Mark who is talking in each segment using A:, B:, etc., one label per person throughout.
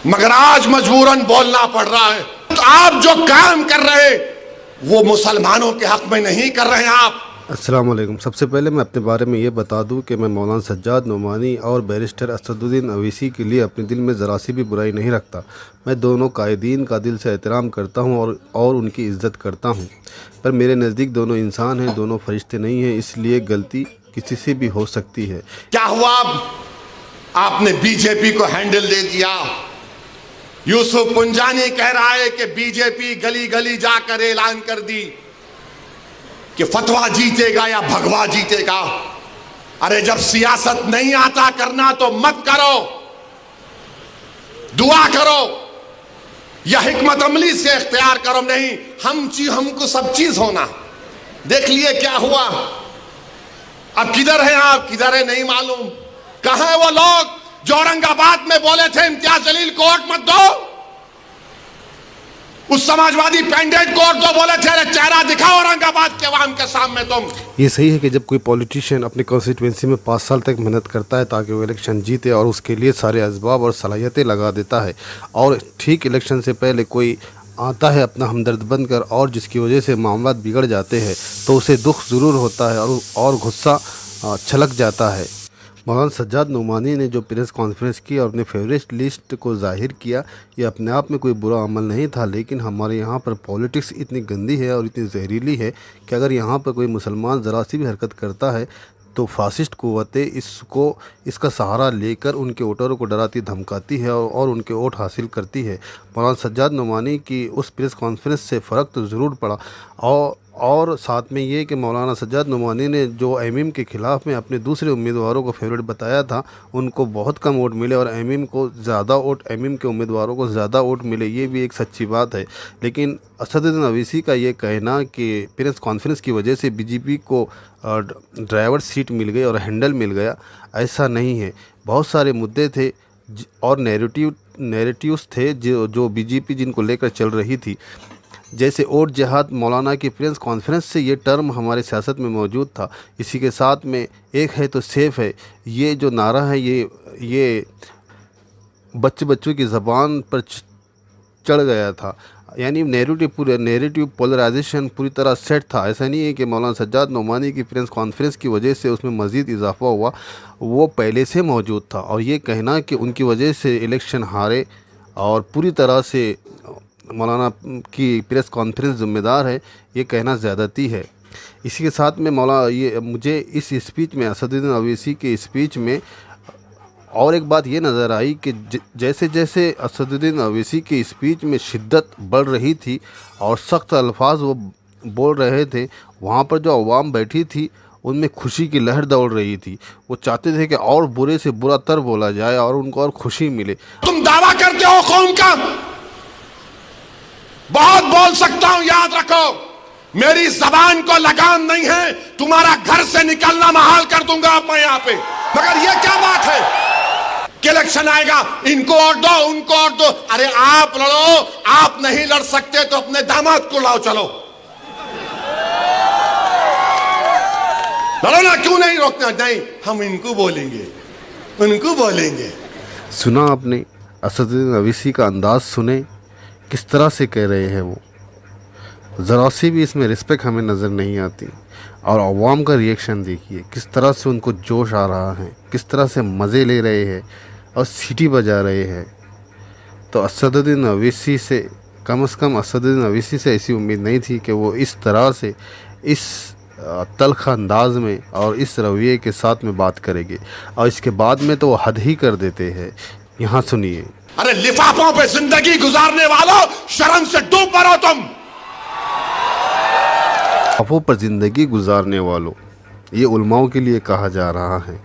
A: मगर आज मजबूरन बोलना पड़ रहा है। तो आप जो काम कर रहे वो मुसलमानों के हक में नहीं कर रहे हैं आप।
B: अस्सलाम वालेकुम। सबसे पहले मैं अपने बारे में ये बता दूं कि मैं मौलाना सज्जाद नोमानी और बैरिस्टर असदुद्दीन अवीसी के लिए अपने दिल में ज़रा सी भी बुराई नहीं रखता। मैं दोनों कायदीन का दिल से एहतराम करता हूं और उनकी इज़्ज़त करता हूं, पर मेरे नज़दीक दोनों इंसान हैं, दोनों फरिश्ते नहीं हैं, इसलिए गलती किसी से भी हो सकती है।
A: क्या हुआ? आपने बीजेपी को हैंडल दे दिया। यूसुफ पुंजानी कह रहा है कि बीजेपी गली गली जाकर ऐलान कर दी कि फतवा जीतेगा या भगवा जीतेगा। अरे जब सियासत नहीं आता करना तो मत करो, दुआ करो या हिकमत अमली से इख्तियार करो। नहीं, हमको सब चीज होना। देख लिए क्या हुआ। अब किधर है आप, किधर है नहीं मालूम। कहां है वो लोग जो औरंगाबाद में बोले थे इम्तियाज जलील को वोट मत दो? उस समाजवादी पैंडेट को वोट दो बोले थे। अरे चेहरा दिखाओ औरंगाबाद के अवाम के सामने तुम।
B: ये सही है कि जब कोई पॉलिटिशियन अपनी कॉन्स्टिट्यूंसी में 5 साल तक मेहनत करता है ताकि वो इलेक्शन जीते और उसके लिए सारे असबाब और सलाहियतें लगा देता है, और ठीक इलेक्शन से पहले कोई आता है अपना हमदर्द बनकर और जिसकी वजह से मामला बिगड़ जाते हैं, तो उसे दुख ज़रूर होता है और गुस्सा छलक जाता है। मौलाना सज्जाद नोमानी ने जो प्रेस कॉन्फ्रेंस की और अपने फेवरेट लिस्ट को जाहिर किया, ये अपने आप में कोई बुरा अमल नहीं था, लेकिन हमारे यहाँ पर पॉलिटिक्स इतनी गंदी है और इतनी जहरीली है कि अगर यहाँ पर कोई मुसलमान ज़रा सी भी हरकत करता है तो फासिस्ट क़ुव्वतें इसका सहारा लेकर उनके वोटरों को डराती धमकाती है और उनके वोट हासिल करती है। मौलाना सज्जाद नोमानी की उस प्रेस कॉन्फ्रेंस से फ़र्क तो ज़रूर पड़ा, और साथ में ये कि मौलाना सज्जाद नोमानी ने जो एमएम के ख़िलाफ़ में अपने दूसरे उम्मीदवारों को फेवरेट बताया था, उनको बहुत कम वोट मिले और एमएम के उम्मीदवारों को ज़्यादा वोट मिले, ये भी एक सच्ची बात है। लेकिन असदुद्दीन अवीसी का ये कहना कि प्रेस कॉन्फ्रेंस की वजह से बीजेपी को ड्राइवर सीट मिल गई और हैंडल मिल गया, ऐसा नहीं है। बहुत सारे मुद्दे थे और नैरेटिव्स थे जो बीजेपी जिनको लेकर चल रही थी, जैसे वोट जिहाद। मौलाना की प्रेस कॉन्फ्रेंस से ये टर्म हमारे सियासत में मौजूद था। इसी के साथ में एक है तो सेफ है, ये जो नारा है ये बच्चों की ज़बान पर चढ़ गया था। यानी नैरेटिव पोलराइजेशन पूरी तरह सेट था। ऐसा नहीं है कि मौलाना सज्जाद नोमानी की प्रेस कॉन्फ्रेंस की वजह से उसमें मज़ीद इजाफा हुआ, वो पहले से मौजूद था। और ये कहना कि उनकी वजह से इलेक्शन हारे और पूरी तरह से मौलाना की प्रेस कॉन्फ्रेंस ज़िम्मेदार है, ये कहना ज़्यादती है। इसी के साथ में मुझे इस स्पीच में, असदुद्दीन अवीसी के स्पीच में और एक बात ये नज़र आई कि जैसे जैसे असदुद्दीन अवीसी की स्पीच में शिद्दत बढ़ रही थी और सख्त अल्फाज वो बोल रहे थे, वहाँ पर जो अवाम बैठी थी उनमें खुशी की लहर दौड़ रही थी। वो चाहते थे कि और बुरे से बुरा तर बोला जाए और उनको और खुशी मिले।
A: तुम दावा करते हो कौम का, बहुत बोल सकता हूं, याद रखो मेरी जबान को लगाम नहीं है। तुम्हारा घर से निकलना महाल कर दूंगा मैं यहां पे। मगर ये क्या बात है कि इलेक्शन आएगा इनको वोट दो उनको वोट दो। अरे आप लड़ो, आप नहीं लड़ सकते तो अपने दामाद को लाओ, चलो लड़ो ना, क्यों नहीं रोकना? नहीं, हम इनको बोलेंगे उनको बोलेंगे।
B: सुना आपने असदुद्दीन अवीसी का अंदाज़? सुने किस तरह से कह रहे हैं वो। ज़रा सी भी इसमें रिस्पेक्ट हमें नज़र नहीं आती। और अवाम का रिएक्शन देखिए, किस तरह से उनको जोश आ रहा है, किस तरह से मज़े ले रहे हैं और सीटी बजा रहे हैं। तो असदुद्दीन अवीसी से कम असदुद्दीन अवीसी से ऐसी उम्मीद नहीं थी कि वो इस तरह से इस तल्ख़ अंदाज में और इस रवैये के साथ में बात करेंगे। और इसके बाद में तो वो हद ही कर देते हैं। यहाँ सुनिए।
A: अरे लिफाफों पे जिंदगी गुजारने वालों, शर्म से डूब मरो तुम।
B: लिफाफों पर ज़िंदगी गुजारने वालों, ये उलमाओं के लिए कहा जा रहा है।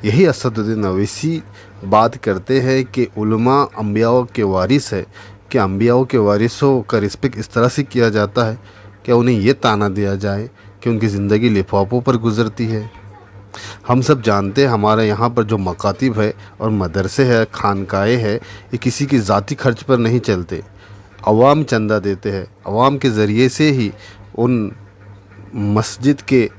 B: यही असदुद्दीन अवीसी बात करते हैं कि उलमा अंबियाओं के वारिस है, कि अंबियाओं के वारिसों का रिस्पेक्ट इस तरह से किया जाता है कि उन्हें ये ताना दिया जाए कि उनकी ज़िंदगी लिफाफों पर गुजरती है। हम सब जानते हैं हमारे यहाँ पर जो मकातिब है और मदरसे है, खानकाएँ है, ये किसी की ज़ाती खर्च पर नहीं चलते। अवाम चंदा देते हैं, अवाम के ज़रिए से ही उन मस्जिद के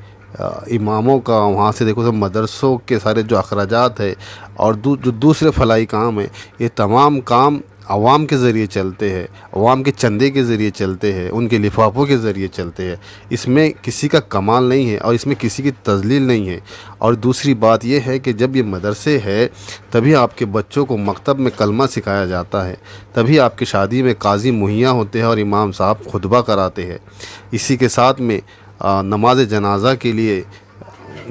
B: इमामों का, वहाँ से देखो तो मदरसों के सारे जो अखराजात है और जो दूसरे फलाई काम है, ये तमाम काम आवाम के ज़रिए चलते हैं, आवाम के चंदे के ज़रिए चलते हैं, उनके लिफाफों के ज़रिए चलते हैं। इसमें किसी का कमाल नहीं है और इसमें किसी की तज़लील नहीं है। और दूसरी बात यह है कि जब ये मदरसे है तभी आपके बच्चों को मकतब में कलमा सिखाया जाता है, तभी आपकी शादी में काजी मुहैया होते हैं और इमाम साहब खुतबा कराते हैं। इसी के साथ में नमाज जनाजा के लिए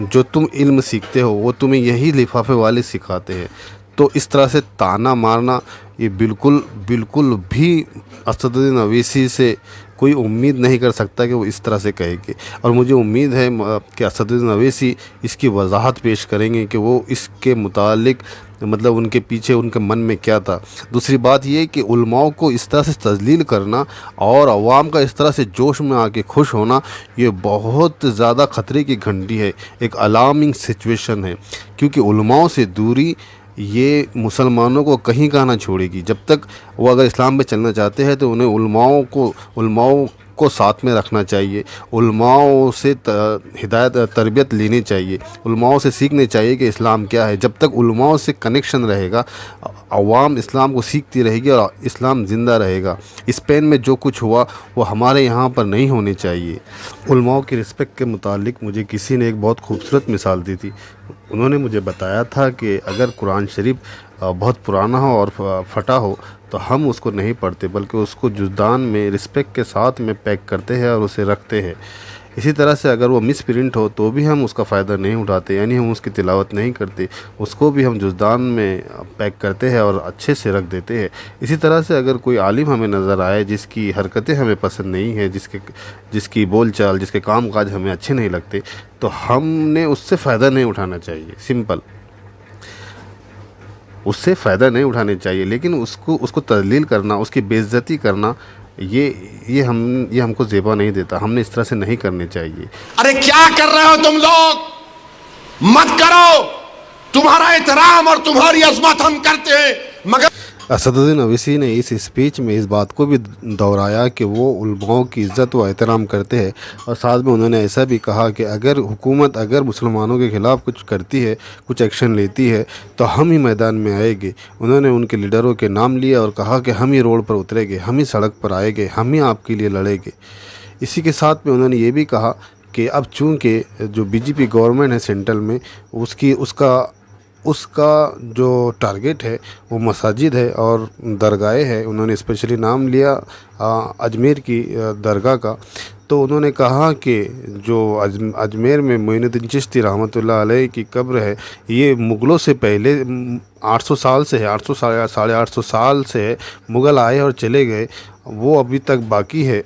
B: जो तुम इल्म सीखते हो वो तुम्हें यही लिफाफे वाले सिखाते हैं। तो इस तरह से ताना मारना ये बिल्कुल बिल्कुल भी असदुद्दीन अवैसी से कोई उम्मीद नहीं कर सकता कि वो इस तरह से कहेंगे। और मुझे उम्मीद है कि असदुद्दीन अवैसी इसकी वजाहत पेश करेंगे कि वो इसके मुतालिक मतलब उनके पीछे उनके मन में क्या था। दूसरी बात ये कि उलमाओं को इस तरह से तजलील करना और अवाम का इस तरह से जोश में आके खुश होना, ये बहुत ज़्यादा ख़तरे की घंटी है, एक अलार्मिंग सिचुएशन है। क्योंकि उलमाओं से दूरी ये मुसलमानों को कहीं का ना छोड़ेगी। जब तक वो अगर इस्लाम में चलना चाहते हैं तो उन्हें उलमाओं को साथ में रखना चाहिए, उलमाओं से हिदायत तरबियत लेनी चाहिए, उलमाओं से सीखने चाहिए कि इस्लाम क्या है। जब तक उलमाओं से कनेक्शन रहेगा, अवाम इस्लाम को सीखती रहेगी और इस्लाम ज़िंदा रहेगा। स्पेन में जो कुछ हुआ वो हमारे यहाँ पर नहीं होने चाहिए। उलमाओं की रिस्पेक्ट के मुतालिक मुझे किसी ने एक बहुत खूबसूरत मिसाल दी थी। उन्होंने मुझे बताया था कि अगर कुरान शरीफ बहुत पुराना हो और फटा हो तो हम उसको नहीं पढ़ते, बल्कि उसको जुज़दान में रिस्पेक्ट के साथ में पैक करते हैं और उसे रखते हैं। इसी तरह से अगर वो मिस प्रिंट हो तो भी हम उसका फ़ायदा नहीं उठाते, यानी हम उसकी तिलावत नहीं करते, उसको भी हम जुज़दान में पैक करते हैं और अच्छे से रख देते हैं। इसी तरह से अगर कोई आलिम हमें नज़र आए जिसकी हरकतें हमें पसंद नहीं है, जिसकी बोलचाल, जिसके काम काज हमें अच्छे नहीं लगते, तो हमने उससे फ़ायदा नहीं उठाना चाहिए। सिंपल, उससे फ़ायदा नहीं उठाने चाहिए। लेकिन उसको तजलील करना, उसकी बेइज्जती करना, ये हमको ज़ेबा नहीं देता। हमने इस तरह से नहीं करने चाहिए।
A: अरे क्या कर रहे हो तुम लोग? मत करो। तुम्हारा एहतराम और तुम्हारी अजमत हम करते हैं, मगर
B: असदुद्दीन अवैसी ने इस स्पीच में इस बात को भी दोहराया कि वो उलमाओं की इज़्ज़त व एहतराम करते हैं। और साथ में उन्होंने ऐसा भी कहा कि अगर हुकूमत अगर मुसलमानों के ख़िलाफ़ कुछ करती है, कुछ एक्शन लेती है, तो हम ही मैदान में आएंगे। उन्होंने उनके लीडरों के नाम लिए और कहा कि हम ही रोड पर उतरेंगे, हम ही सड़क पर आएंगे, हम ही आपके लिए लड़ेंगे। इसी के साथ में उन्होंने ये भी कहा कि अब चूँकि जो बीजेपी गवर्नमेंट है सेंट्रल में, उसका जो टारगेट है वो मसाजिद है और दरगाहें है। उन्होंने स्पेशली नाम लिया अजमेर की दरगाह का। तो उन्होंने कहा कि जो अजमेर में मोइनुद्दीन चिश्ती रहमतुल्लाह अलैह की कब्र है, ये मुग़लों से पहले 800 साल से है, 800 साढ़े 800 साल से है। मुग़ल आए और चले गए, वो अभी तक बाकी है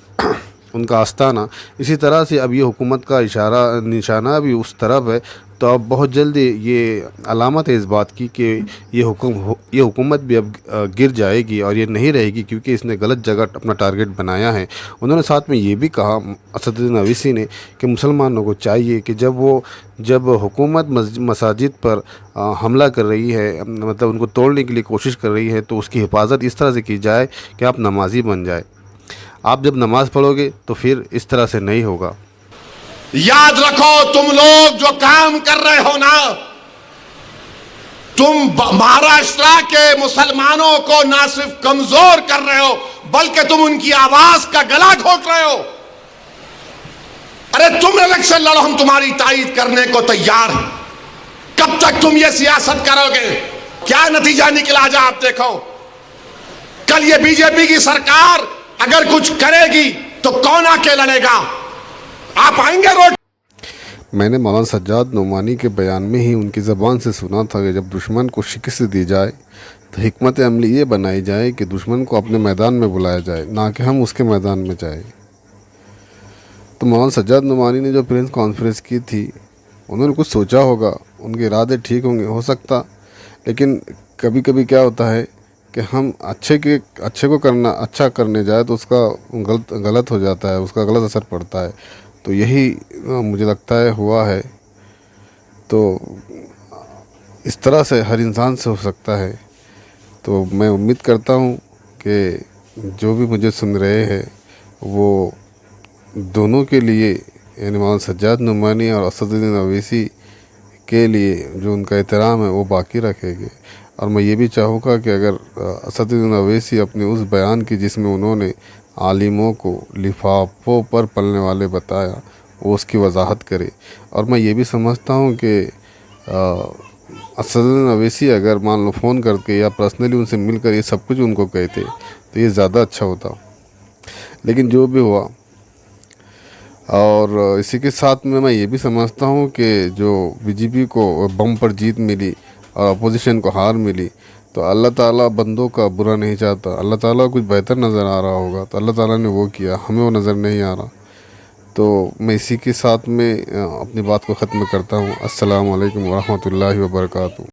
B: उनका आस्ताना। इसी तरह से अब ये हुकूमत का निशाना भी उस तरफ है। तो अब बहुत जल्दी ये अलामत है इस बात की कि ये हुकूमत भी अब गिर जाएगी और ये नहीं रहेगी, क्योंकि इसने गलत जगह अपना टारगेट बनाया है। उन्होंने साथ में ये भी कहा असदुद्दीन अवैसी ने कि मुसलमानों को चाहिए कि जब हुकूमत मसाजिद पर हमला कर रही है, मतलब उनको तोड़ने के लिए कोशिश कर रही है, तो उसकी हिफाजत इस तरह से की जाए कि आप नमाजी बन जाए। आप जब नमाज़ पढ़ोगे तो फिर इस तरह से नहीं होगा।
A: याद रखो, तुम लोग जो काम कर रहे हो ना, तुम महाराष्ट्र के मुसलमानों को ना सिर्फ कमजोर कर रहे हो, बल्कि तुम उनकी आवाज का गला घोट रहे हो। अरे तुम इलेक्शन लड़ो, हम तुम्हारी तायीद करने को तैयार हैं। कब तक तुम ये सियासत करोगे? क्या नतीजा निकला जा आप देखो। कल ये बीजेपी की सरकार अगर कुछ करेगी तो कौन आके लड़ेगा? आप आएंगे रोड?
B: मैंने मौलाना सज्जाद नोमानी के बयान में ही उनकी ज़बान से सुना था कि जब दुश्मन को शिकस्त दी जाए तो हिकमत अमली ये बनाई जाए कि दुश्मन को अपने मैदान में बुलाया जाए, ना कि हम उसके मैदान में जाए। तो मौलाना सज्जाद नोमानी ने जो प्रेस कॉन्फ्रेंस की थी, उन्होंने कुछ सोचा होगा, उनके इरादे ठीक होंगे, हो सकता। लेकिन कभी कभी क्या होता है कि हम अच्छे को अच्छा करने जाए तो उसका गलत हो जाता है, उसका गलत असर पड़ता है। तो यही मुझे लगता है हुआ है। तो इस तरह से हर इंसान से हो सकता है। तो मैं उम्मीद करता हूँ कि जो भी मुझे सुन रहे हैं वो दोनों के लिए, यानी मौलाना सज्जाद नोमानी और असदुद्दीन अवैसी के लिए जो उनका एहतराम है वो बाकी रखेंगे। और मैं ये भी चाहूँगा कि अगर असदुद्दीन अवैसी अपने उस बयान की जिसमें उन्होंने आलिमों को लिफाफों पर पलने वाले बताया, वो उसकी वजाहत करे। और मैं ये भी समझता हूँ कि असदुद्दीन अवैसी अगर मान लो फ़ोन करके या पर्सनली उनसे मिलकर ये सब कुछ उनको कहते तो ये ज़्यादा अच्छा होता। लेकिन जो भी हुआ, और इसी के साथ में मैं ये भी समझता हूँ कि जो बीजेपी को बम पर जीत मिली और अपोजिशन को हार मिली, तो अल्लाह ताला बंदों का बुरा नहीं चाहता। अल्लाह ताला को कुछ बेहतर नज़र आ रहा होगा तो अल्लाह ताला ने वो किया, हमें वो नज़र नहीं आ रहा। तो मैं इसी के साथ में अपनी बात को ख़त्म करता हूँ। अस्सलामु अलैकुम वरहमतुल्लाहि वबरकातुहू।